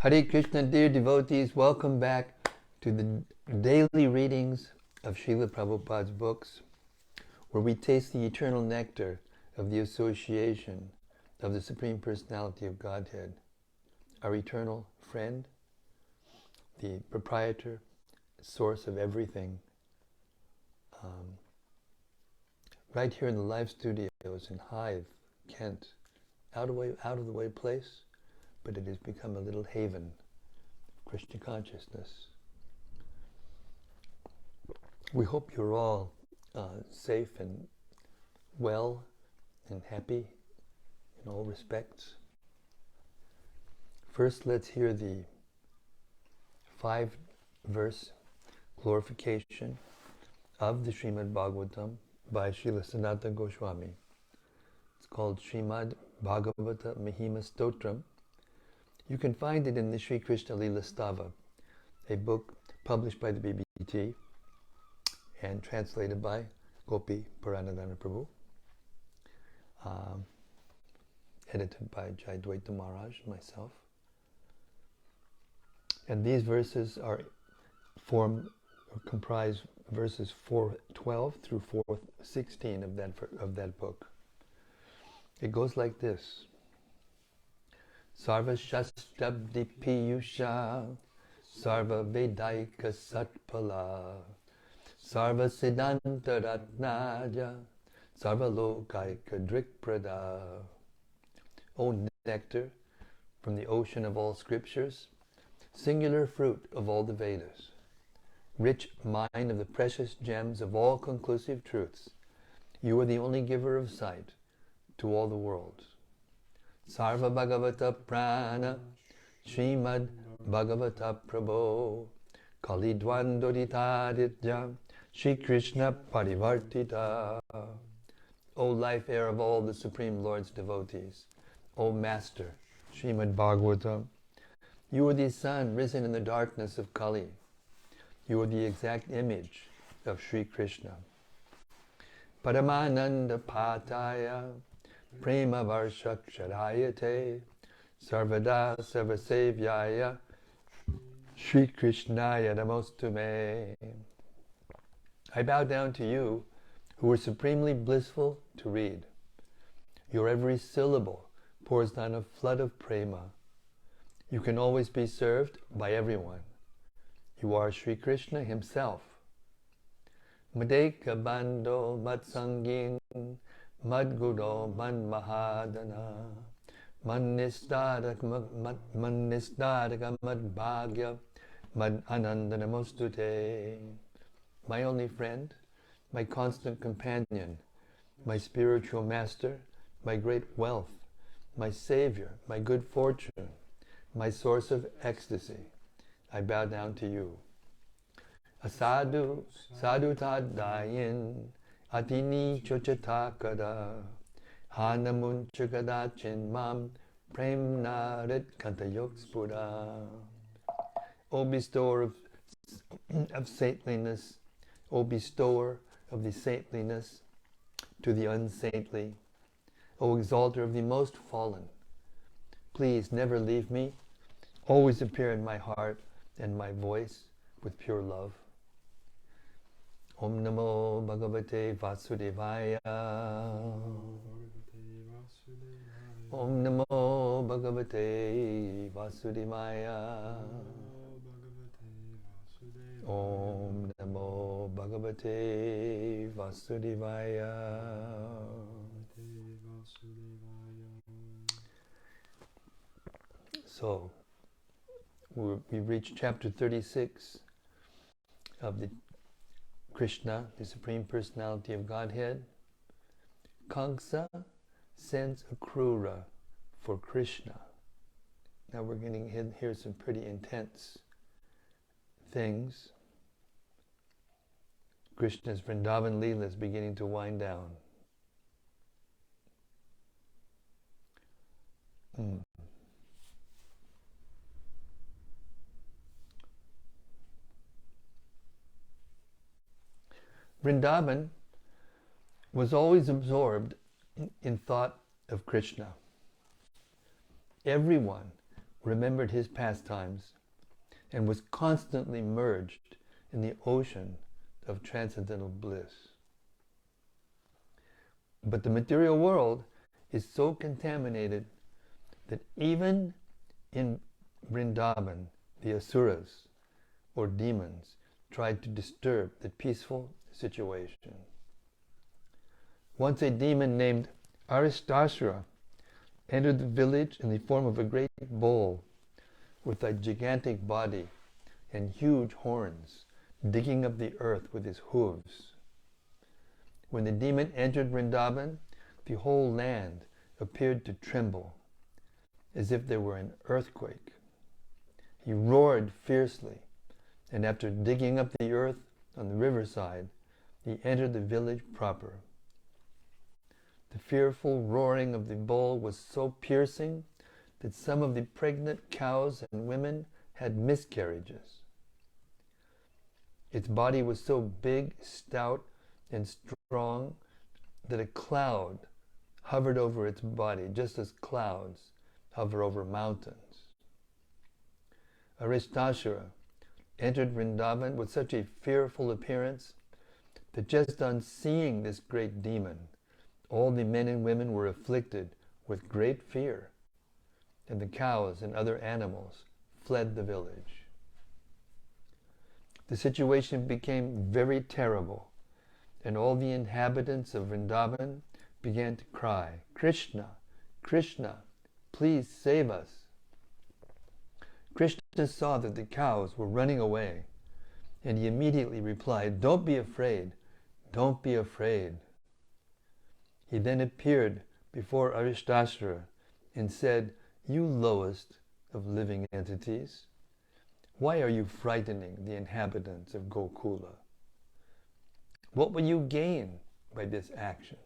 Hare Krishna, dear devotees, welcome back to the daily readings of Srila Prabhupada's books, where we taste the eternal nectar of the association of the Supreme Personality of Godhead, our eternal friend, the proprietor, source of everything. Right here in the live studios in Hythe, Kent, out of the way place, but it has become a little haven of Krishna consciousness. We hope you're all safe and well and happy in all respects. First, let's hear the 5-verse glorification of the Śrīmad-Bhāgavatam by Srila Sanatana Goswami. It's called Śrīmad-Bhāgavata Mahima Stotram. You can find it in the Sri Krishna Lila Stava, a book published by the BBT and translated by Gopi Paranadhana Prabhu, edited by Jayadvaita Maharaj and myself. And these verses comprise verses 412 through 416 of that book. It goes like this. Sarva Shastabdi Piyusha, Sarva Vedaika Satpala, Sarva Siddhanta Ratnaja, Sarva Lokaika Drikprada. O nectar from the ocean of all scriptures, singular fruit of all the Vedas, rich mine of the precious gems of all conclusive truths, you are the only giver of sight to all the worlds. Sarva Bhagavata Prana, Śrīmad-Bhāgavata Prabho, Kali Dvandoditaditya, Shri Krishna Parivartita. O life air of all the Supreme Lord's devotees, O Master, Śrīmad-Bhāgavatam, you are the sun risen in the darkness of Kali. You are the exact image of Shri Krishna. Paramananda Pataya, Prema Varshakshadayate, Sarvada Sarvasevyaya, Shri Krishnaya Namostume. I bow down to you, who are supremely blissful to read. Your every syllable pours down a flood of prema. You can always be served by everyone. You are Shri Krishna himself. Madeka Bando Matsangin, Madguro Manmahadana, Manistadaka Madbhagya, Mad Anandanamostute. My only friend, my constant companion, my spiritual master, my great wealth, my savior, my good fortune, my source of ecstasy, I bow down to you. Asadu, sadhu tadayin, atini chochatakada, hanamunchagadachin mam, premnarit kantayokspura. O bestower of saintliness, O bestower of the saintliness to the unsaintly, O exalter of the most fallen, please never leave me, always appear in my heart and my voice with pure love. Om Namo Bhagavate Vasudevaya. Om Namo Bhagavate Vasudevaya. Om Namo Bhagavate Vasudevaya. So, we've reached chapter 36 of the Krishna, the Supreme Personality of Godhead. Kaṁsa sends Akrūra for Krishna. Now we're getting here some pretty intense things. Krishna's Vrindavan Leela is beginning to wind down. Vrindavan was always absorbed in thought of Krishna. Everyone remembered his pastimes, and was constantly merged in the ocean of transcendental bliss. But the material world is so contaminated that even in Vrindavan, the asuras, or demons, tried to disturb the peaceful situation. Once a demon named Aristasura entered the village in the form of a great bull with a gigantic body and huge horns, digging up the earth with his hooves. When the demon entered Vrindavan, the whole land appeared to tremble, as if there were an earthquake. He roared fiercely, and after digging up the earth on the riverside, he entered the village proper. The fearful roaring of the bull was so piercing that some of the pregnant cows and women had miscarriages. Its body was so big, stout, and strong that a cloud hovered over its body, just as clouds hover over mountains. Aristasura entered Vrindavan with such a fearful appearance that just on seeing this great demon, all the men and women were afflicted with great fear, and the cows and other animals fled the village. The situation became very terrible, and all the inhabitants of Vrindavan began to cry, "Krishna, Krishna, please save us." Krishna saw that the cows were running away, and he immediately replied, "Don't be afraid, don't be afraid." He then appeared before Aristasura and said, "You lowest of living entities, why are you frightening the inhabitants of Gokula? What will you gain by this action?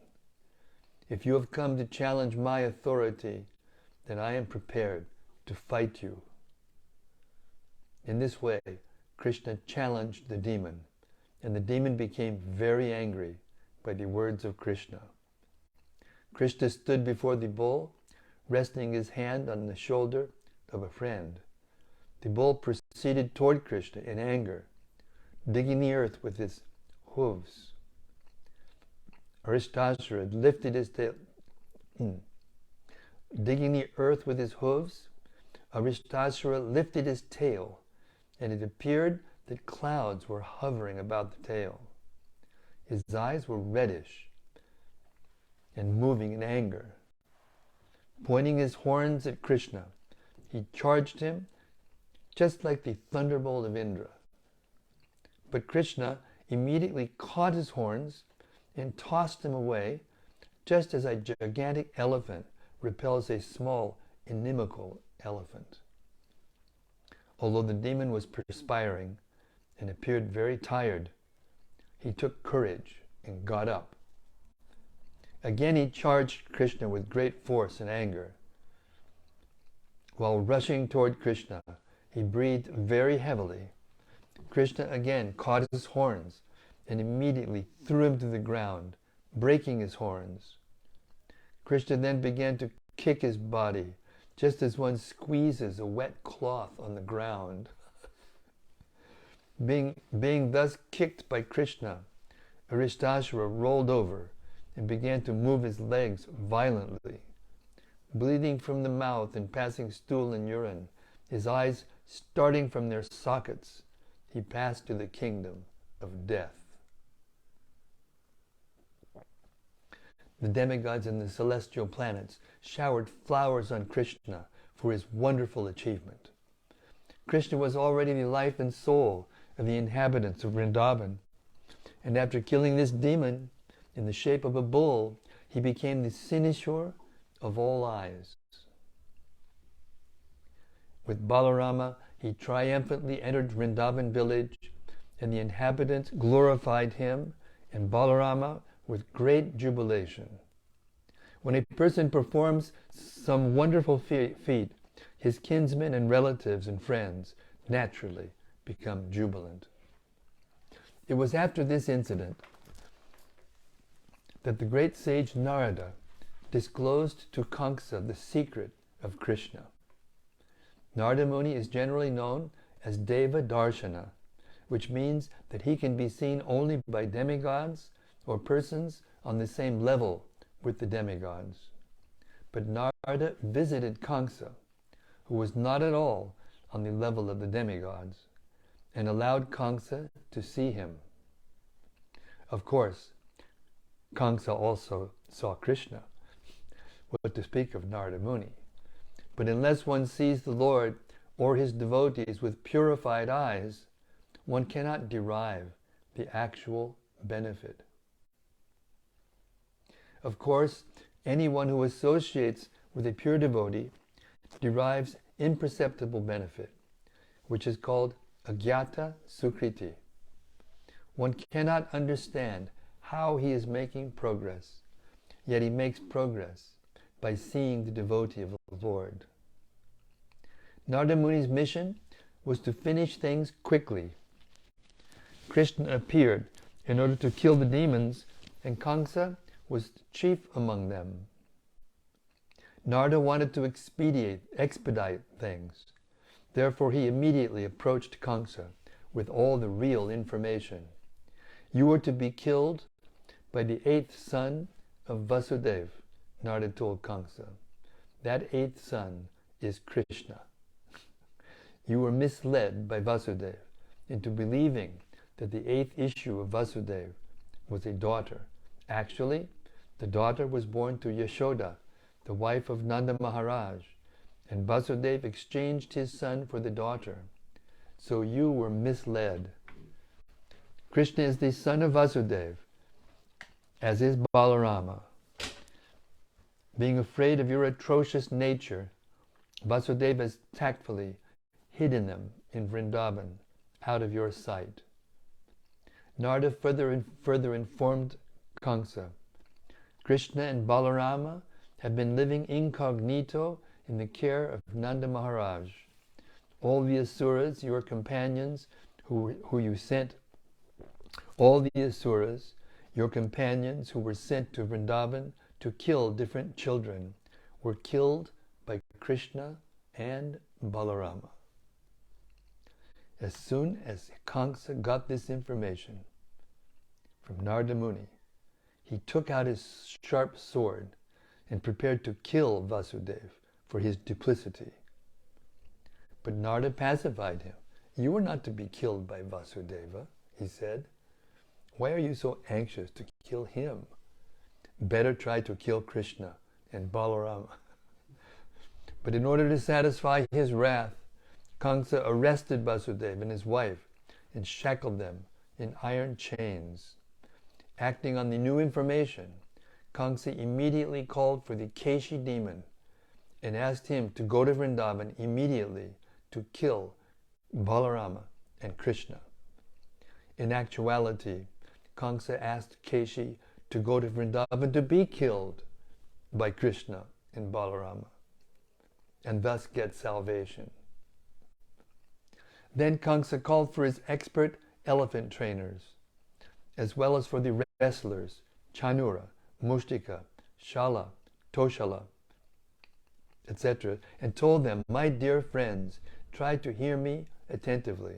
If you have come to challenge my authority, then I am prepared to fight you." In this way, Krishna challenged the demon, and the demon became very angry by the words of Krishna. Krishna stood before the bull, resting his hand on the shoulder of a friend. The bull proceeded toward Krishna in anger, digging the earth with his hooves. Aristasura lifted his tail. Digging the earth with his hooves, Aristasura lifted his tail, and it appeared that clouds were hovering about the tail. His eyes were reddish and moving in anger. Pointing his horns at Krishna, he charged him just like the thunderbolt of Indra. But Krishna immediately caught his horns and tossed him away, just as a gigantic elephant repels a small, inimical elephant. Although the demon was perspiring and appeared very tired, he took courage and got up. Again he charged Krishna with great force and anger. While rushing toward Krishna, he breathed very heavily. Krishna again caught his horns and immediately threw him to the ground, breaking his horns. Krishna then began to kick his body, just as one squeezes a wet cloth on the ground. Being thus kicked by Krishna, Aristasura rolled over and began to move his legs violently. Bleeding from the mouth and passing stool and urine, his eyes starting from their sockets, he passed to the kingdom of death. The demigods and the celestial planets showered flowers on Krishna for his wonderful achievement. Krishna was already the life and soul of the inhabitants of Vrindavan, and after killing this demon in the shape of a bull, he became the cynosure of all eyes. With Balarama, he triumphantly entered Vrindavan village, and the inhabitants glorified him and Balarama with great jubilation. When a person performs some wonderful feat, his kinsmen and relatives and friends naturally become jubilant. It was after this incident that the great sage Narada disclosed to Kaṁsa the secret of Krishna. Narada Muni is generally known as Deva Darshana, which means that he can be seen only by demigods or persons on the same level with the demigods. But Narada visited Kaṁsa, who was not at all on the level of the demigods, and allowed Kaṁsa to see him. Of course, Kaṁsa also saw Krishna, what to speak of Narada Muni. But unless one sees the Lord or his devotees with purified eyes, one cannot derive the actual benefit. Of course, anyone who associates with a pure devotee derives imperceptible benefit, which is called agyata sukriti. One cannot understand how he is making progress, yet he makes progress by seeing the devotee of the Lord. Narada Muni's mission was to finish things quickly. Krishna appeared in order to kill the demons, and Kaṁsa was chief among them. Narada wanted to expedite things. Therefore he immediately approached Kaṁsa with all the real information. You were to be killed by the 8th son of Vasudeva, Narada told Kaṁsa. That 8th son is Krishna. You were misled by Vasudeva into believing that the 8th issue of Vasudeva was a daughter. Actually, the daughter was born to Yashoda, the wife of Nanda Maharaj, and Vasudeva exchanged his son for the daughter. So you were misled. Krishna is the son of Vasudeva, as is Balarama. Being afraid of your atrocious nature, Vasudeva has tactfully hidden them in Vrindavan, out of your sight. Narada further informed Kaṁsa, Krishna and Balarama have been living incognito in the care of Nanda Maharaj. All the Asuras, your companions, who you sent, all the Asuras, your companions who were sent to Vrindavan to kill different children, were killed by Krishna and Balarama. As soon as Kaṁsa got this information from Narada Muni, he took out his sharp sword and prepared to kill Vasudeva for his duplicity. But Narada pacified him. You are not to be killed by Vasudeva, he said. Why are you so anxious to kill him? Better try to kill Krishna and Balarama. But in order to satisfy his wrath, Kaṁsa arrested Vasudeva and his wife and shackled them in iron chains. Acting on the new information, Kaṁsa immediately called for the Keśī demon and asked him to go to Vrindavan immediately to kill Balarama and Krishna. In actuality, Kaṁsa asked Keśī to go to Vrindavan to be killed by Krishna and Balarama, and thus get salvation. Then Kaṁsa called for his expert elephant trainers, as well as for the wrestlers, Chanura, Mushtika, Shala, Toshala, etc., and told them, my dear friends, try to hear me attentively.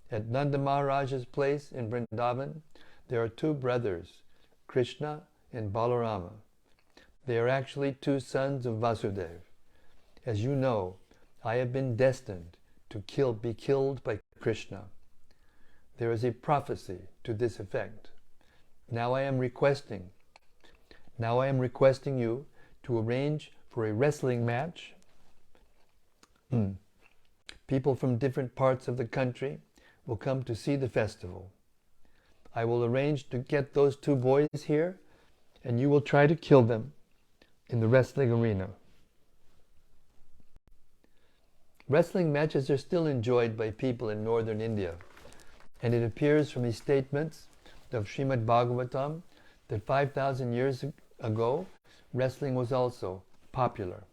At Nanda Maharaj's place in Vrindavan, there are two brothers, Krishna and Balarama. They are actually two sons of Vasudeva. As you know, I have been destined to be killed by Krishna. There is a prophecy to this effect. Now I am requesting you to arrange for a wrestling match. People from different parts of the country will come to see the festival. I will arrange to get those two boys here, and you will try to kill them in the wrestling arena. Wrestling matches are still enjoyed by people in northern India, and it appears from the statements of Śrīmad-Bhāgavatam that 5,000 years ago, wrestling was also popular.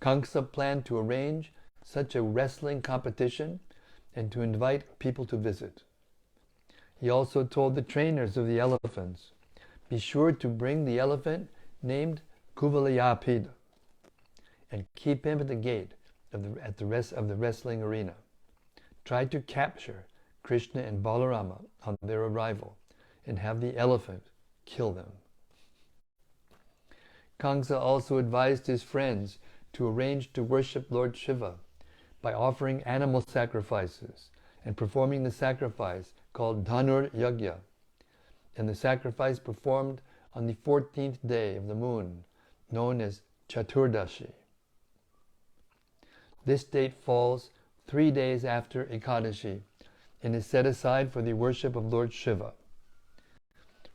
Kaṁsa planned to arrange such a wrestling competition and to invite people to visit. He also told the trainers of the elephants, be sure to bring the elephant named Kuvalayapida, and keep him at the gate of the wrestling arena. Try to capture Krishna and Balarama on their arrival and have the elephant kill them. Kaṁsa also advised his friends to arrange to worship Lord Shiva by offering animal sacrifices and performing the sacrifice called Dhanur Yagya, and the sacrifice performed on the 14th day of the moon, known as Chaturdashi. This date falls 3 days after Ekadashi and is set aside for the worship of Lord Shiva.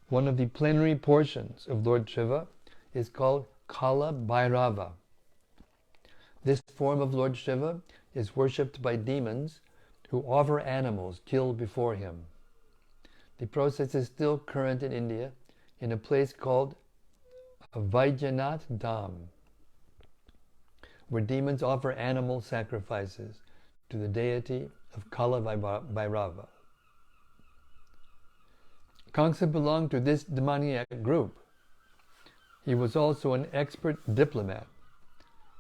One of the plenary portions of Lord Shiva is called Kala Bhairava. This form of Lord Shiva is worshipped by demons who offer animals killed before him. The process is still current in India in a place called Vaidyanath Dham, where demons offer animal sacrifices to the deity of Kala Bhairava. Kaṁsa belonged to this demoniac group. He was also an expert diplomat,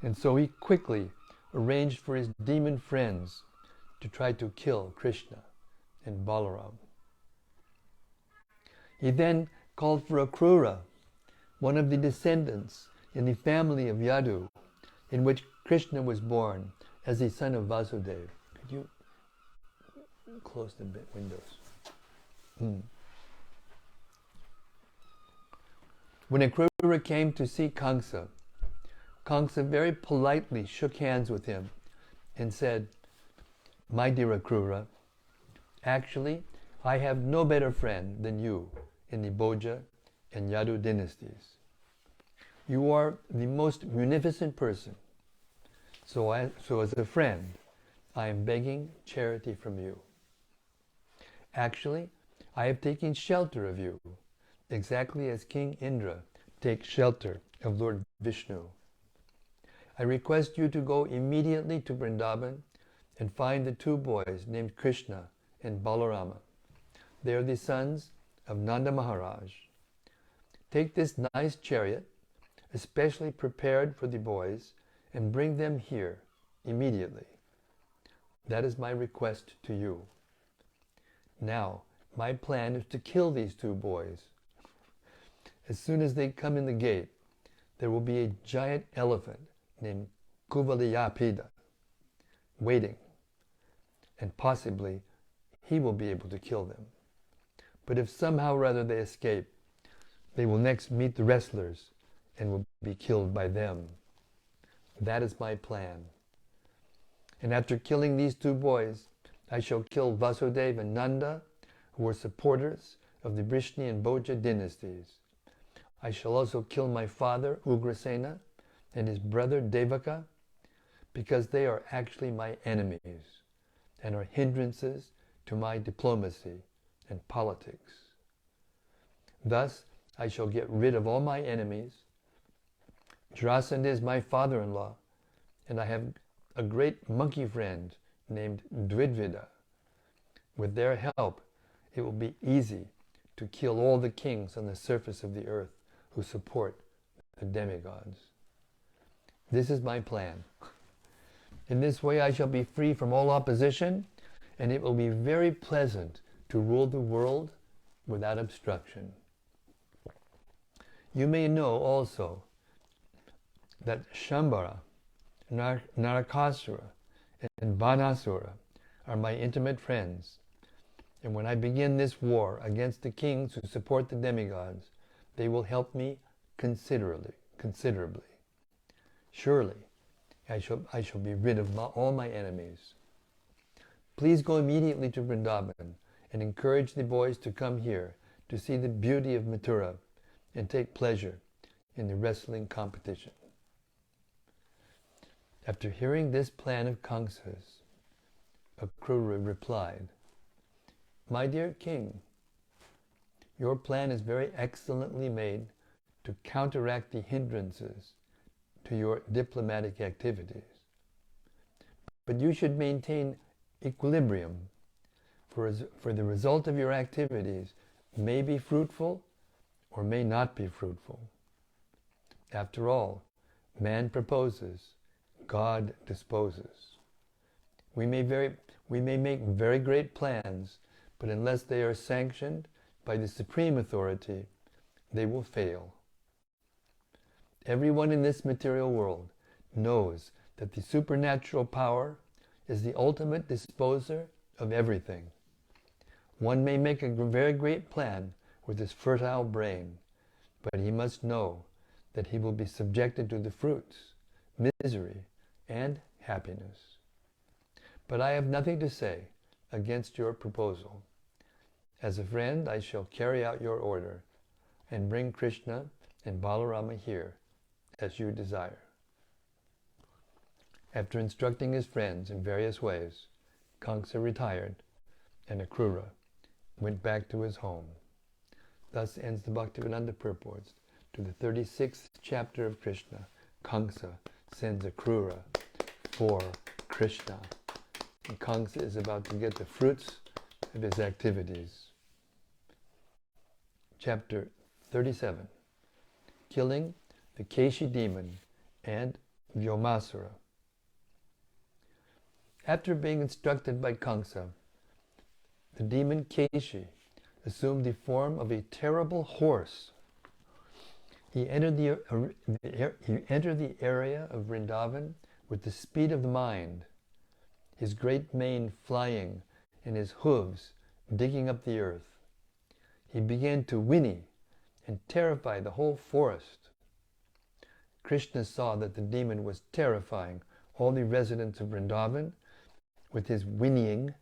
and so he quickly arranged for his demon friends to try to kill Krishna and Balaram. He then called for Akrūra, one of the descendants in the family of Yadu, in which Krishna was born as the son of Vyāsadeva. Could you close the windows? When Akrūra came to see Kaṁsa, Kaṁsa very politely shook hands with him and said, "My dear Akrūra, actually, I have no better friend than you in the Bhoja and Yadu dynasties. You are the most munificent person. So as a friend, I am begging charity from you. Actually, I have taken shelter of you, exactly as King Indra takes shelter of Lord Vishnu. I request you to go immediately to Vrindavan and find the 2 boys named Krishna and Balarama. They are the sons of Nanda Maharaj. Take this nice chariot, especially prepared for the boys, and bring them here immediately. That is my request to you. Now, my plan is to kill these 2 boys. As soon as they come in the gate, there will be a giant elephant named Kuvaliyapida waiting, and possibly he will be able to kill them. But if somehow or other they escape, they will next meet the wrestlers and will be killed by them. That is my plan. And after killing these 2 boys, I shall kill Vyāsadeva and Nanda, who were supporters of the Vrishni and Bhoja dynasties. I shall also kill my father, Ugrasena, and his brother, Devaka, because they are actually my enemies and are hindrances to my diplomacy and politics. Thus, I shall get rid of all my enemies. Jarasandha is my father-in-law, and I have a great monkey friend named Dvidvida. With their help, it will be easy to kill all the kings on the surface of the earth who support the demigods. This is my plan. In this way I shall be free from all opposition, and it will be very pleasant to rule the world without obstruction. You may know also that Shambhara, Narakasura, and Vānasura are my intimate friends, and when I begin this war against the kings who support the demigods, they will help me considerably. Surely, I shall be rid of all my enemies. Please go immediately to Vrindavan and encourage the boys to come here to see the beauty of Mathura and take pleasure in the wrestling competition." After hearing this plan of Kaṁsa's, Akrūra replied, "My dear king, your plan is very excellently made to counteract the hindrances to your diplomatic activities. But you should maintain equilibrium, for the result of your activities may be fruitful or may not be fruitful. After all, man proposes God disposes. We may make very great plans, but unless they are sanctioned by the supreme authority, they will fail. Everyone in this material world knows that the supernatural power is the ultimate disposer of everything. One may make a very great plan with his fertile brain, but he must know that he will be subjected to the fruits, misery, and happiness. But I have nothing to say against your proposal. As a friend, I shall carry out your order and bring Krishna and Balarama here, as you desire. After instructing his friends in various ways, Kaṁsa retired, and Akrūra went back to his home. Thus ends the Bhaktivedanta purports to the 36th chapter of Krishna. Kaṁsa sends Akrūra for Krishna. And Kaṁsa is about to get the fruits of his activities. Chapter 37. Killing the Keśī demon and Vyomāsura. After being instructed by Kaṁsa, the demon Keśī assumed the form of a terrible horse. He entered the area of Vrindavan with the speed of the mind, his great mane flying and his hooves digging up the earth. He began to whinny and terrify the whole forest. Krishna saw that the demon was terrifying all the residents of Vrindavan with his whinnying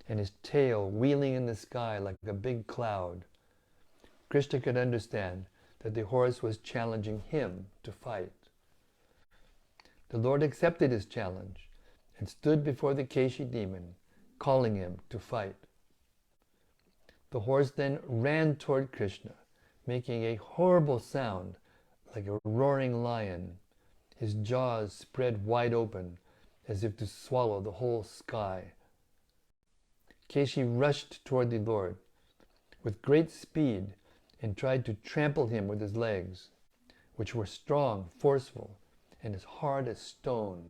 and his tail wheeling in the sky like a big cloud. Krishna could understand that the horse was challenging him to fight. The Lord accepted his challenge and stood before the Keśī demon, calling him to fight. The horse then ran toward Krishna, making a horrible sound like a roaring lion, his jaws spread wide open as if to swallow the whole sky. Keśī rushed toward the Lord with great speed and tried to trample him with his legs, which were strong, forceful, and as hard as stone.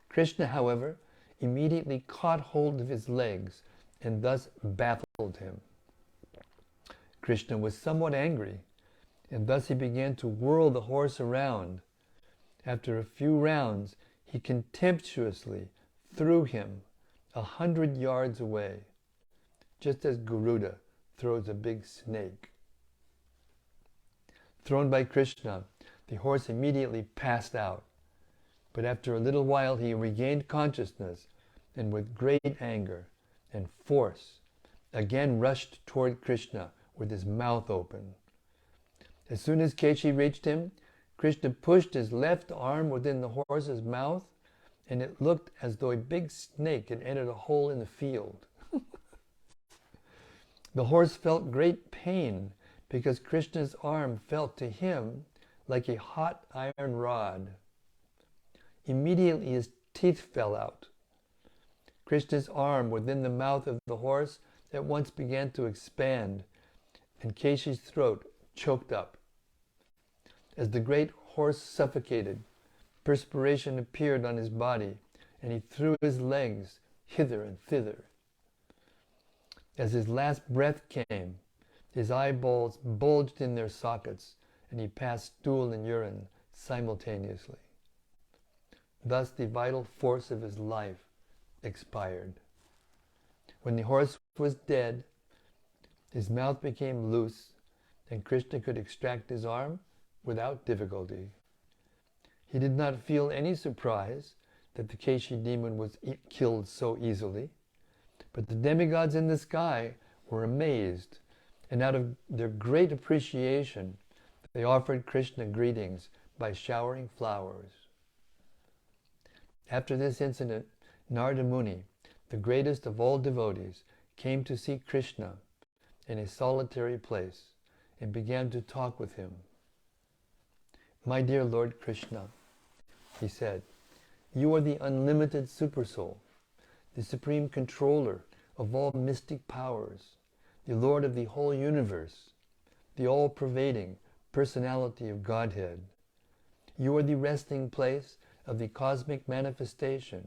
Krishna, however, immediately caught hold of his legs and thus baffled him. Krishna was somewhat angry, and thus he began to whirl the horse around. After a few rounds, he contemptuously threw him 100 yards away, just as Garuda throws a big snake. Thrown by Krishna, the horse immediately passed out, but after a little while he regained consciousness and with great anger and force again rushed toward Krishna with his mouth open. As soon as Keśī reached him, Krishna pushed his left arm within the horse's mouth, and it looked as though a big snake had entered a hole in the field. The horse felt great pain because Krishna's arm felt to him like a hot iron rod. Immediately his teeth fell out. Krishna's arm within the mouth of the horse at once began to expand, and Keśī's throat choked up. As the great horse suffocated, perspiration appeared on his body, and he threw his legs hither and thither. As his last breath came, his eyeballs bulged in their sockets, and he passed stool and urine simultaneously. Thus the vital force of his life expired. When the horse was dead, his mouth became loose, and Krishna could extract his arm without difficulty. He did not feel any surprise that the Keśī demon was killed so easily, but the demigods in the sky were amazed, and out of their great appreciation, they offered Krishna greetings by showering flowers. After this incident, Narada Muni, the greatest of all devotees, came to see Krishna in a solitary place and began to talk with him. "My dear Lord Krishna," he said, "you are the unlimited Supersoul, the supreme controller of all mystic powers, the Lord of the whole universe, the all-pervading personality of Godhead. You are the resting place of the cosmic manifestation,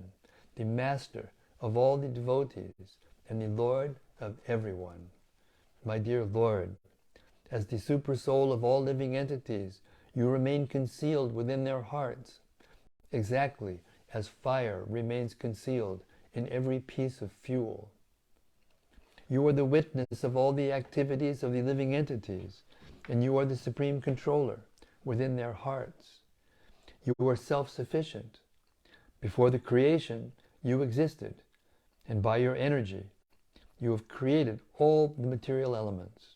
the master of all the devotees, and the Lord of everyone. My dear Lord, as the supersoul of all living entities, you remain concealed within their hearts, exactly as fire remains concealed in every piece of fuel. You are the witness of all the activities of the living entities, and you are the supreme controller within their hearts. You are self-sufficient. Before the creation, you existed, and by your energy, you have created all the material elements.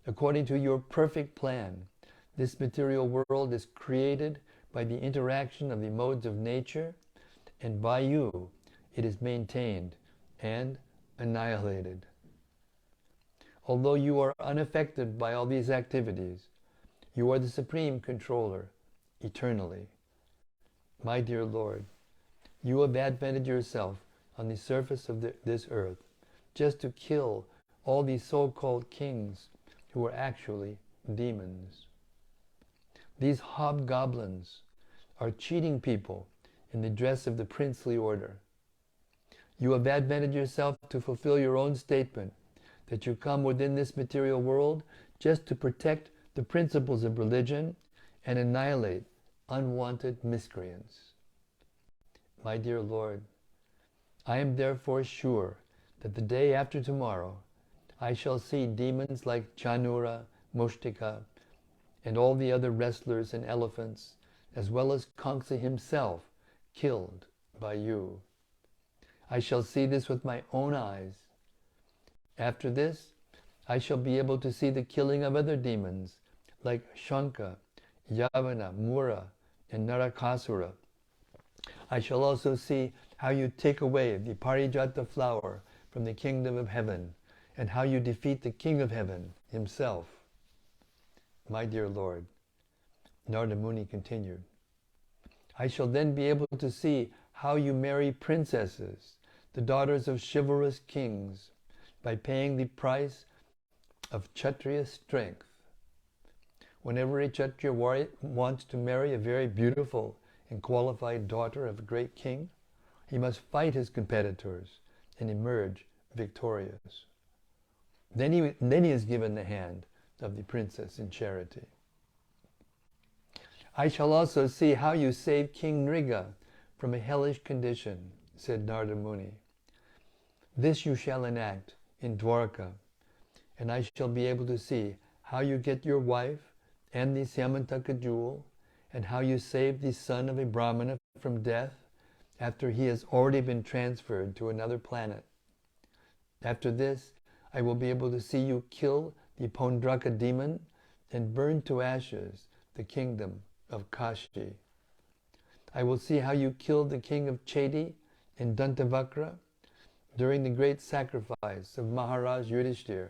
According to your perfect plan, this material world is created by the interaction of the modes of nature, and by you it is maintained and annihilated. Although you are unaffected by all these activities, you are the supreme controller eternally. My dear Lord, you have advented yourself on the surface of this earth just to kill all these so-called kings who are actually demons. These hobgoblins are cheating people in the dress of the princely order. You have advented yourself to fulfill your own statement that you come within this material world just to protect the principles of religion and annihilate unwanted miscreants. My dear Lord, I am therefore sure that the day after tomorrow I shall see demons like Chanura, Mushtika, and all the other wrestlers and elephants, as well as Kaṁsa himself, killed by you. I shall see this with my own eyes. After this, I shall be able to see the killing of other demons like Shanka, Yavana, Mura, and Narakasura. I shall also see how you take away the Parijata flower from the kingdom of heaven, and how you defeat the King of Heaven himself. My dear Lord, Narada Muni continued, I shall then be able to see how you marry princesses, the daughters of chivalrous kings, by paying the price of Kshatriya strength. Whenever a Kshatriya warrior wants to marry a very beautiful and qualified daughter of a great king, he must fight his competitors and emerge victorious. Then he is given the hand of the princess in charity. I shall also see how you save King Nriga from a hellish condition, said Narada Muni. This you shall enact in Dwarka, and I shall be able to see how you get your wife and the Syamantaka jewel, and how you save the son of a Brahmana from death after he has already been transferred to another planet. After this, I will be able to see you kill the Pondraka demon and burn to ashes the kingdom of Kaśī. I will see how you killed the king of Chedi and Dantavakra during the great sacrifice of Maharaj Yudhishthira.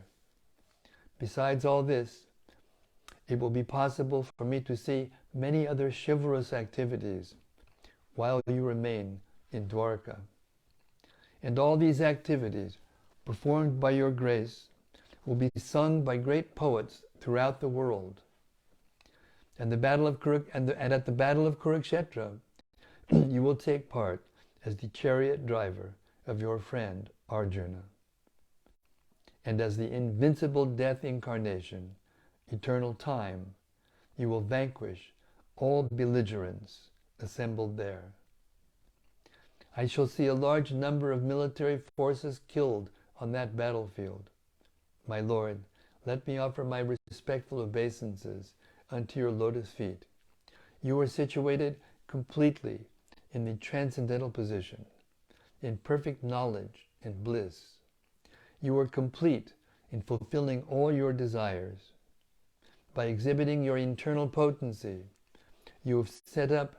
Besides all this, it will be possible for me to see many other chivalrous activities while you remain in Dwarka. And all these activities, performed by your grace, will be sung by great poets throughout the world. And at the battle of Kurukshetra, you will take part as the chariot driver of your friend Arjuna. And as the invincible death incarnation, eternal time, you will vanquish all belligerents assembled there. I shall see a large number of military forces killed on that battlefield. My Lord, let me offer my respectful obeisances unto your lotus feet. You are situated completely in the transcendental position, in perfect knowledge and bliss. You are complete in fulfilling all your desires. By exhibiting your internal potency, you have set up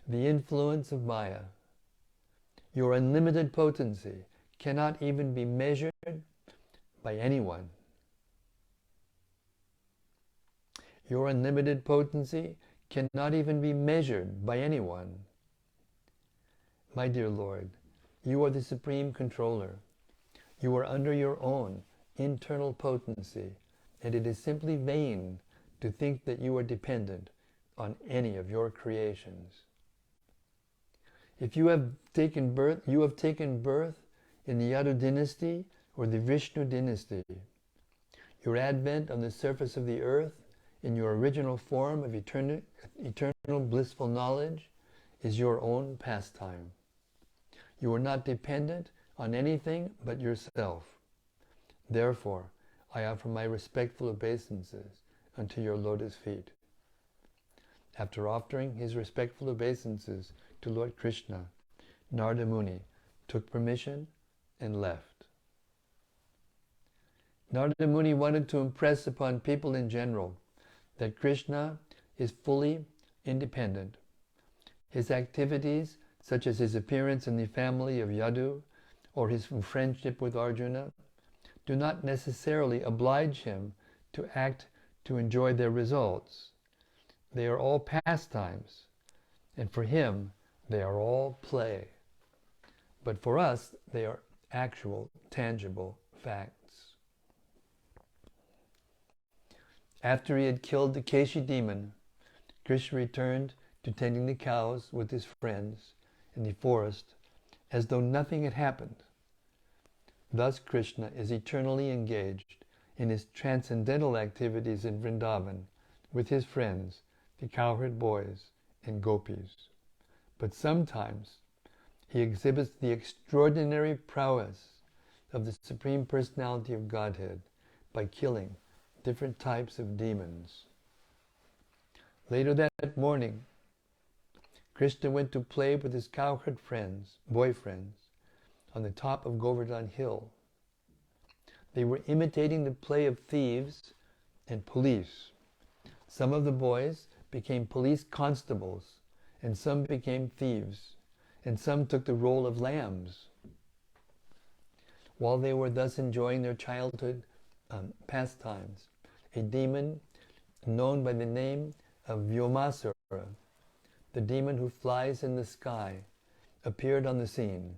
the influence of Maya. Your unlimited potency cannot even be measured by anyone. Your unlimited potency cannot even be measured by anyone. My dear Lord, you are the supreme controller. You are under your own internal potency, and it is simply vain to think that you are dependent on any of your creations. If you have taken birth in the Yadu dynasty or the Vishnu dynasty. Your advent on the surface of the earth in your original form of eternal blissful knowledge is your own pastime. You are not dependent on anything but yourself. Therefore, I offer my respectful obeisances unto your lotus feet. After offering his respectful obeisances to Lord Krishna, Narada Muni took permission and left. Narada Muni wanted to impress upon people in general that Krishna is fully independent. His activities, such as his appearance in the family of Yadu or his friendship with Arjuna, do not necessarily oblige him to act to enjoy their results. They are all pastimes, and for him they are all play. But for us, they are actual, tangible facts. After he had killed the Keśī demon, Krishna returned to tending the cows with his friends in the forest as though nothing had happened. Thus Krishna is eternally engaged in his transcendental activities in Vrindavan with his friends, the cowherd boys and gopis. But sometimes he exhibits the extraordinary prowess of the Supreme Personality of Godhead by killing different types of demons. Later that morning, Krishna went to play with his cowherd boyfriends, on the top of Govardhan Hill. They were imitating the play of thieves and police. Some of the boys became police constables, and some became thieves, and some took the role of lambs. While they were thus enjoying their childhood pastimes, a demon known by the name of Vyomāsura, the demon who flies in the sky, appeared on the scene.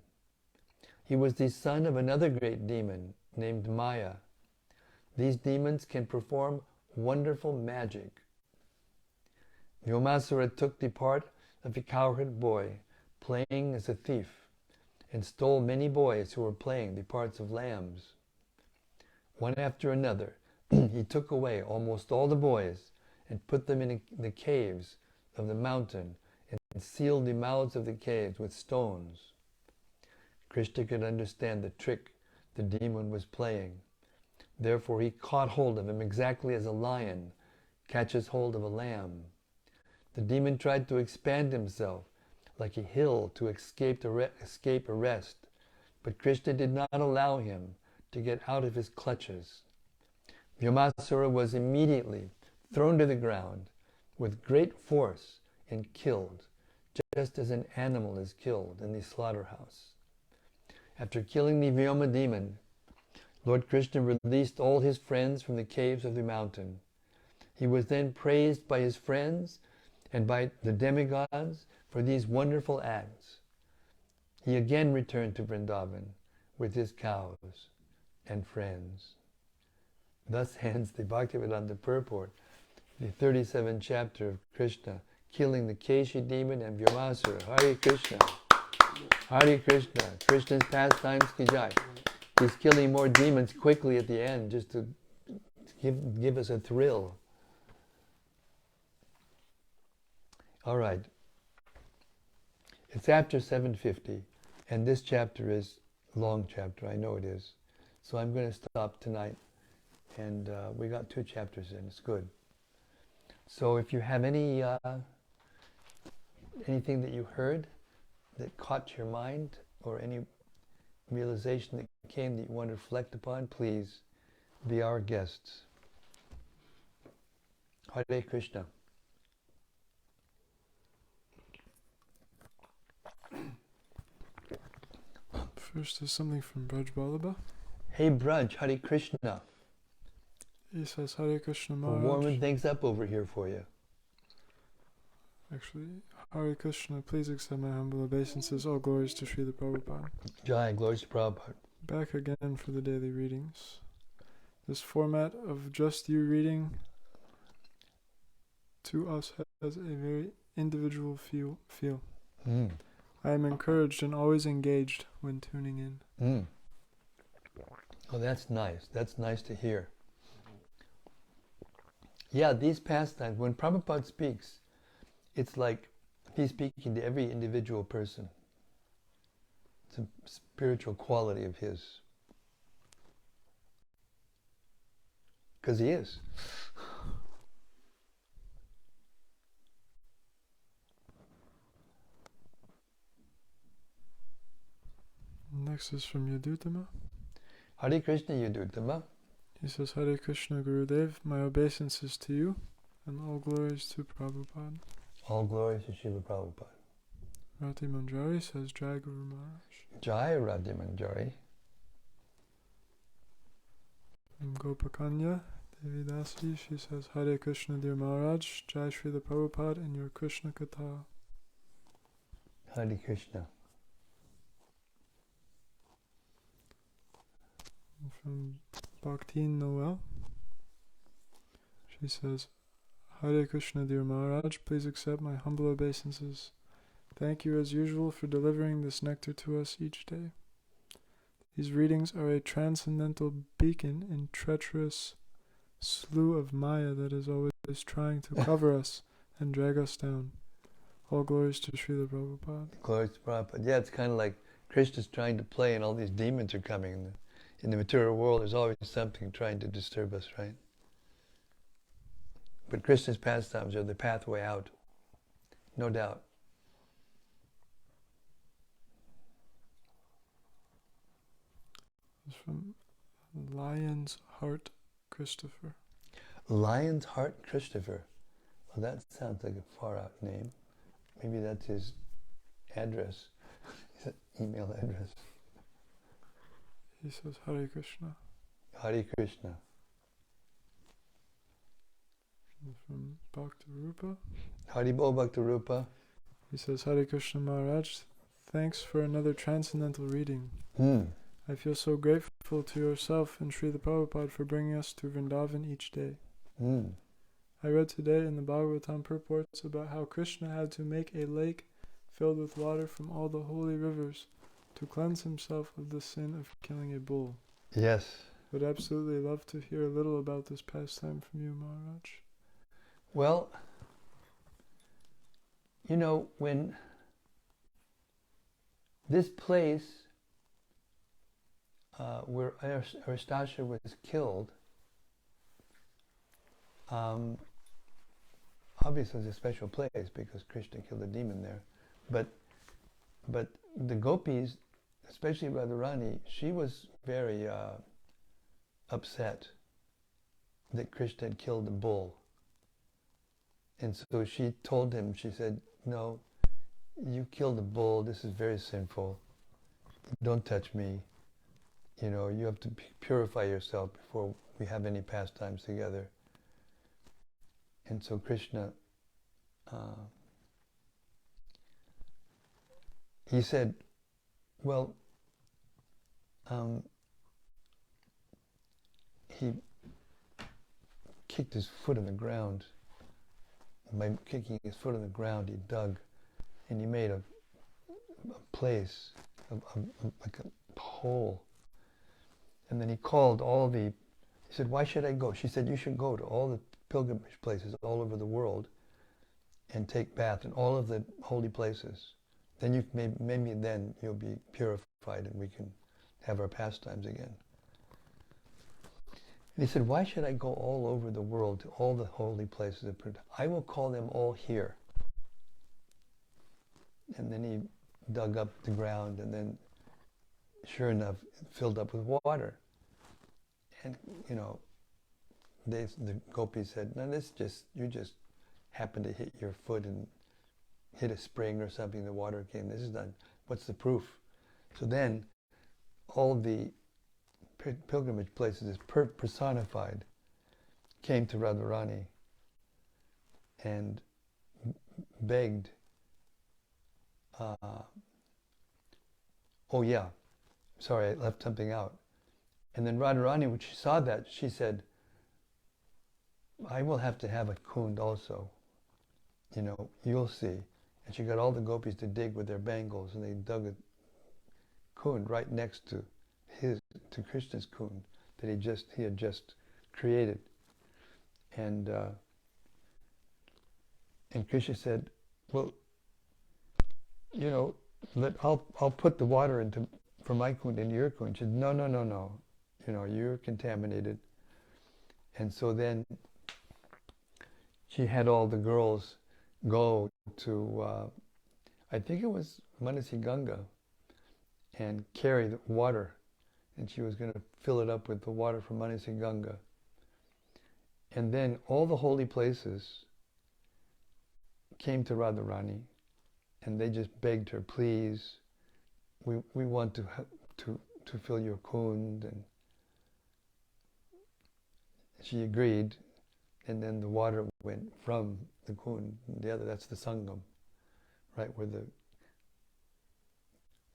He was the son of another great demon named Maya. These demons can perform wonderful magic. Vyomāsura took the part of a cowherd boy, playing as a thief, and stole many boys who were playing the parts of lambs. One after another, he took away almost all the boys and put them in the caves of the mountain and sealed the mouths of the caves with stones. Krishna could understand the trick the demon was playing. Therefore he caught hold of him exactly as a lion catches hold of a lamb. The demon tried to expand himself like a hill to escape arrest, but Krishna did not allow him to get out of his clutches. Vyomāsura was immediately thrown to the ground with great force and killed, just as an animal is killed in the slaughterhouse. After killing the Vyoma demon, Lord Krishna released all his friends from the caves of the mountain. He was then praised by his friends and by the demigods for these wonderful acts. He again returned to Vrindavan with his cows and friends. Thus ends the Bhaktivedanta purport, the 37th chapter of Krishna killing the Keśī demon and Vyomāsura. Hare Krishna. Hare Krishna. Krishna's pastimes ki jai. He's killing more demons quickly at the end just to give us a thrill. All right. It's after 7:50, and this chapter is a long chapter. I know it is. So I'm going to stop tonight. And we got 2 chapters in. It's good. So if you have any anything that you heard that caught your mind, or any realization that came that you want to reflect upon, please be our guests. Hare Krishna. First, there's something from Braj Balaba. Hey Braj, Hare Krishna. He says, Hare Krishna We're Maharaj. warming things up over here for you. Actually, Hare Krishna, please accept my humble obeisances. All glories to Śrīla Prabhupāda. Jai, glories to Prabhupada. Back again for the daily readings. This format of just you reading to us has a very individual feel. I am encouraged and always engaged when tuning in. Oh, that's nice. That's nice to hear. Yeah, these pastimes, when Prabhupada speaks, it's like he's speaking to every individual person. It's a spiritual quality of his. Because he is. Next is from Yaduttama. Hare Krishna Yaduttama. He says, Hare Krishna Gurudev, my obeisances to you, and all glories to Prabhupada. All glories to Srila Prabhupada. Rati Manjari says, Jai Guru Maharaj. Jai Rati Manjari. From Gopakanya Devidasi, she says, Hare Krishna dear Maharaj, Jai Srila Prabhupada in your Krishna Katha. Hare Krishna. From Bhakti Noel, she says, Hare Krishna dear Maharaj, please accept my humble obeisances. Thank you as usual for delivering this nectar to us each day. These readings are a transcendental beacon in treacherous slough of Maya that is always trying to cover us and drag us down. All glories to Srila Prabhupada. Glories to Prabhupada. Yeah, it's kind of like Krishna's trying to play and all these demons are coming. In the material world, there's always something trying to disturb us, right? But Krishna's pastimes are the pathway out, no doubt. It's from Lion's Heart Christopher. Lion's Heart Christopher. Well, that sounds like a far-out name. Maybe that's his address, his email address. He says, Hare Krishna. Hare Krishna. From Bhaktivedanta. Haribol Bhaktivedanta. He says, Hare Krishna Maharaj, thanks for another transcendental reading. I feel so grateful to yourself and Srila Prabhupada for bringing us to Vrindavan each day. I read today in the Bhagavatam purports about how Krishna had to make a lake filled with water from all the holy rivers to cleanse himself of the sin of killing a bull. Yes. Would absolutely love to hear a little about this pastime from you, Maharaj. Well, you know, when this place where Aristasha was killed, obviously it's a special place because Krishna killed a demon there. But the gopis, especially Radharani, she was very upset that Krishna had killed the bull. And so she told him, she said, no, you killed the bull, this is very sinful. Don't touch me. You know, you have to purify yourself before we have any pastimes together. And so Krishna, he said, well, he kicked his foot in the ground. By kicking his foot in the ground, he dug, and he made a place, like a hole. And then he called he said, why should I go? She said, you should go to all the pilgrimage places all over the world and take bath in all of the holy places. Then you maybe then you'll be purified and we can have our pastimes again. And he said, why should I go all over the world to all the holy places? I will call them all here. And then he dug up the ground and then, sure enough, it filled up with water. And, you know, the gopis said, no, you just happened to hit your foot and hit a spring or something, the water came. This is done. What's the proof? So then, all the pilgrimage places personified came to Radharani and begged, oh yeah, sorry, I left something out. And then Radharani, when she saw that, she said, I will have to have a kund also. You know, you'll see. And she got all the gopis to dig with their bangles, and they dug a kund right next to Krishna's kund that he had just created. And Krishna said, well, you know, I'll put the water from my kund into your kund. She said, no, you know, you're contaminated. And so then she had all the girls go to, I think it was Manasi Ganga, and carry the water. And she was going to fill it up with the water from Manasi Ganga. And then all the holy places came to Radharani, and they just begged her, please, we want to fill your kund. And she agreed, and then the water went from the kund, that's the Sangam, right,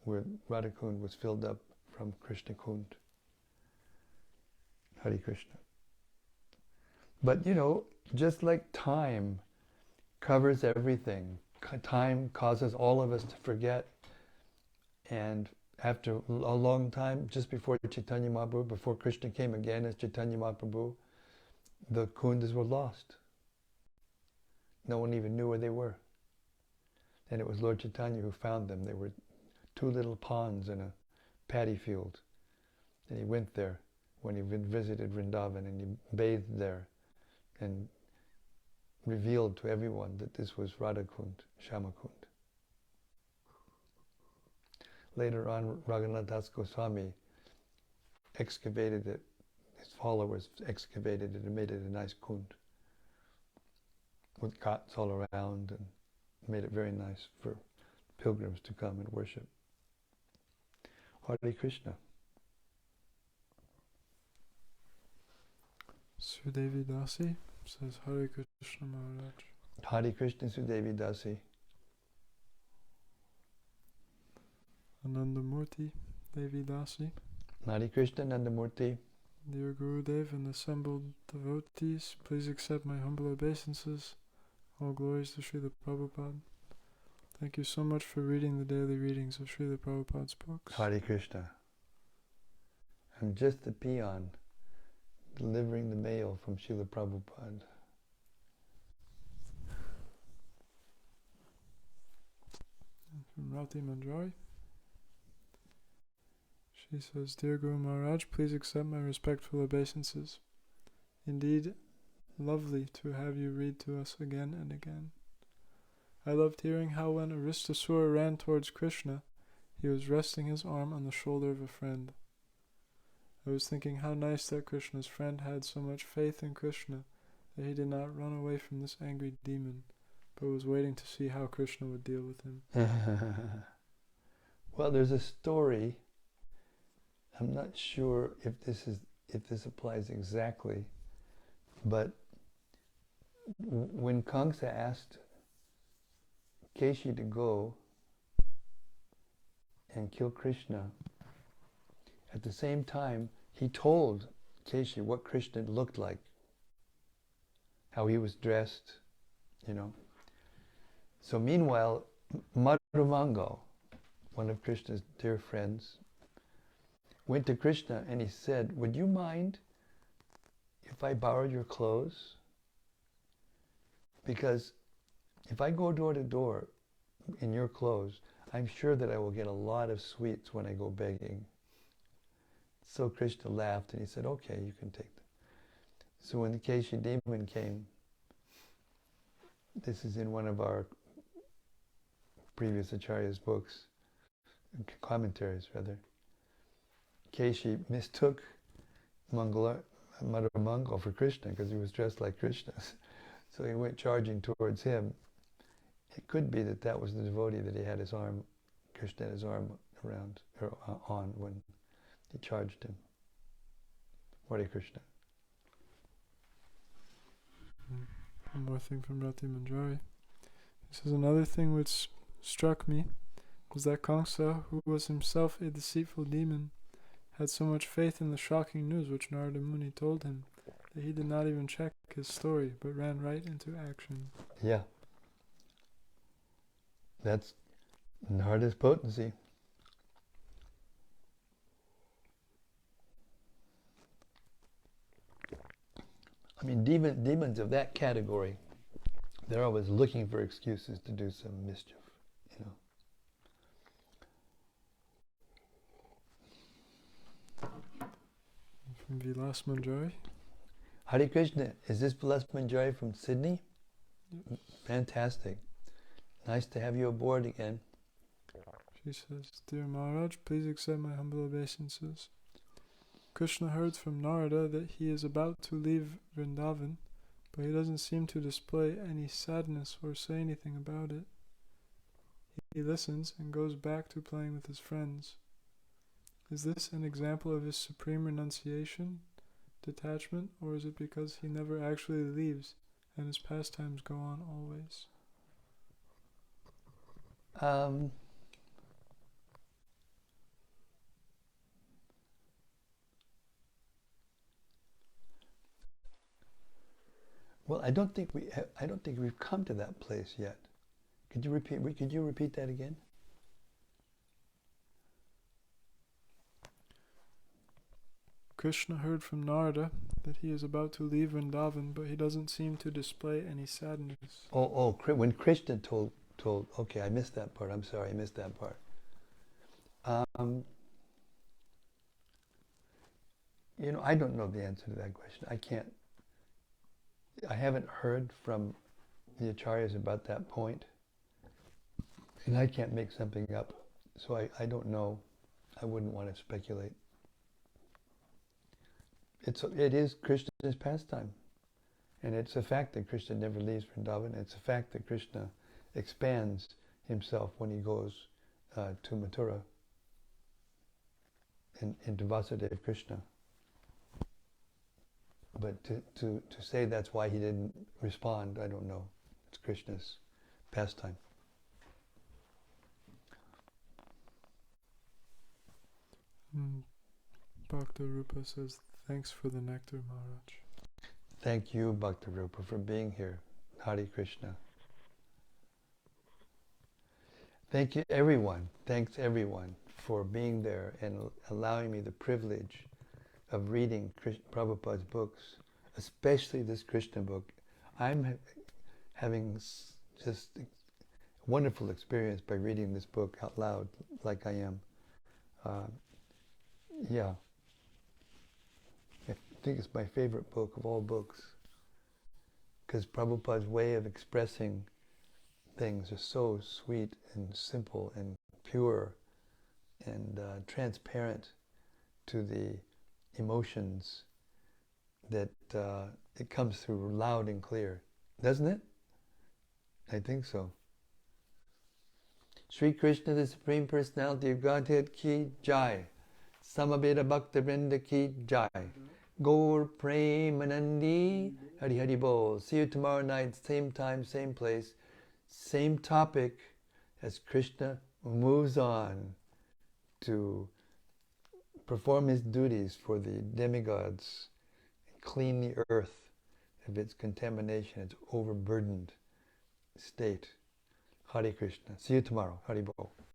where Radha Kund was filled up from Krishna Kund. Hare Krishna. But you know, just like time covers everything, time causes all of us to forget. And after a long time, just before Chaitanya Mahaprabhu, before Krishna came again as Chaitanya Mahaprabhu, the kundas were lost. No one even knew where they were. And it was Lord Chaitanya who found them. They were 2 little ponds in a paddy field. And he went there when he visited Vrindavan, and he bathed there and revealed to everyone that this was Radha Kund, Shama Kund. Later on, Raghunath Das Goswami excavated it. His followers excavated it and made it a nice kund with ghats all around, and made it very nice for pilgrims to come and worship. Hare Krishna. Sudevi Dasi says, Hare Krishna Maharaj. Hare Krishna, Sudevi Dasi. Anandamurti Devi Dasi. Hare Krishna, Nandamurti. Dear Gurudev and assembled devotees, please accept my humble obeisances. All glories to Srila Prabhupada. Thank you so much for reading the daily readings of Srila Prabhupada's books. Hare Krishna. I'm just a peon delivering the mail from Srila Prabhupada. From Rati Manjari. She says, Dear Guru Maharaj, please accept my respectful obeisances. Indeed, lovely to have you read to us again and again. I loved hearing how when Aristasura ran towards Krishna, he was resting his arm on the shoulder of a friend. I was thinking how nice that Krishna's friend had so much faith in Krishna that he did not run away from this angry demon, but was waiting to see how Krishna would deal with him. Well, there's a story. I'm not sure if this applies exactly, but when Kaṁsa asked Keśī to go and kill Krishna, at the same time he told Keśī what Krishna looked like, how he was dressed, you know. So meanwhile, Madhumangal, one of Krishna's dear friends, went to Krishna and he said, would you mind if I borrowed your clothes? Because if I go door to door in your clothes, I'm sure that I will get a lot of sweets when I go begging. So Krishna laughed and he said, okay, you can take them. So when the Keśī demon came, this is in one of our previous Acharya's books, commentaries rather, Keśī mistook Madhumangal for Krishna because he was dressed like Krishna. So he went charging towards him. It could be that that was the devotee that he had his arm, Krishna had his arm around, or on when he charged him. Hare Krishna. One more thing from Rati Manjari. He says, another thing which struck me was that Kaṁsa, who was himself a deceitful demon, had so much faith in the shocking news which Narada Muni told him that he did not even check his story, but ran right into action. Yeah. That's Narada's potency. I mean, demons of that category, they're always looking for excuses to do some mischief, you know. From Vilas Manjari. Hare Krishna, is this Vilas Manjari from Sydney? Yes. Fantastic. Nice to have you aboard again. She says, Dear Maharaj, please accept my humble obeisances. Krishna heard from Narada that he is about to leave Vrindavan, but he doesn't seem to display any sadness or say anything about it. He listens and goes back to playing with his friends. Is this an example of his supreme renunciation, detachment, or is it because he never actually leaves and his pastimes go on always? Well, I don't think we've come to that place yet. Could you repeat that again? Krishna heard from Narada that he is about to leave Vrindavan, but he doesn't seem to display any sadness. When Krishna told, okay, I missed that part. I'm sorry, I missed that part. You know, I don't know the answer to that question. I haven't heard from the Acharyas about that point, and I can't make something up, so I don't know. I wouldn't want to speculate. It is Krishna's pastime, and it's a fact that Krishna never leaves Vrindavan. It's a fact that Krishna expands himself when he goes to Mathura, into Vyāsadeva Krishna. But to say that's why he didn't respond, I don't know. It's Krishna's pastime. Bhaktivedanta says, thanks for the nectar, Maharaj. Thank you, Bhaktivedanta, for being here. Hare Krishna. Thank you, everyone. Thanks, everyone, for being there and allowing me the privilege of reading Prabhupada's books, especially this Krishna book. I'm having just a wonderful experience by reading this book out loud, like I am. Yeah. I think it's my favorite book of all books, because Prabhupada's way of expressing things is so sweet and simple and pure and transparent to the emotions that it comes through loud and clear. Doesn't it? I think so. Sri Krishna, the Supreme Personality of Godhead ki jai. Samaveta Bhaktivinoda ki jai. Gaur Premanandi Hari Hari Bol. See you tomorrow night, same time, same place, same topic, as Krishna moves on to perform his duties for the demigods, clean the earth of its contamination, its overburdened state. Hare Krishna. See you tomorrow. Hari Bol.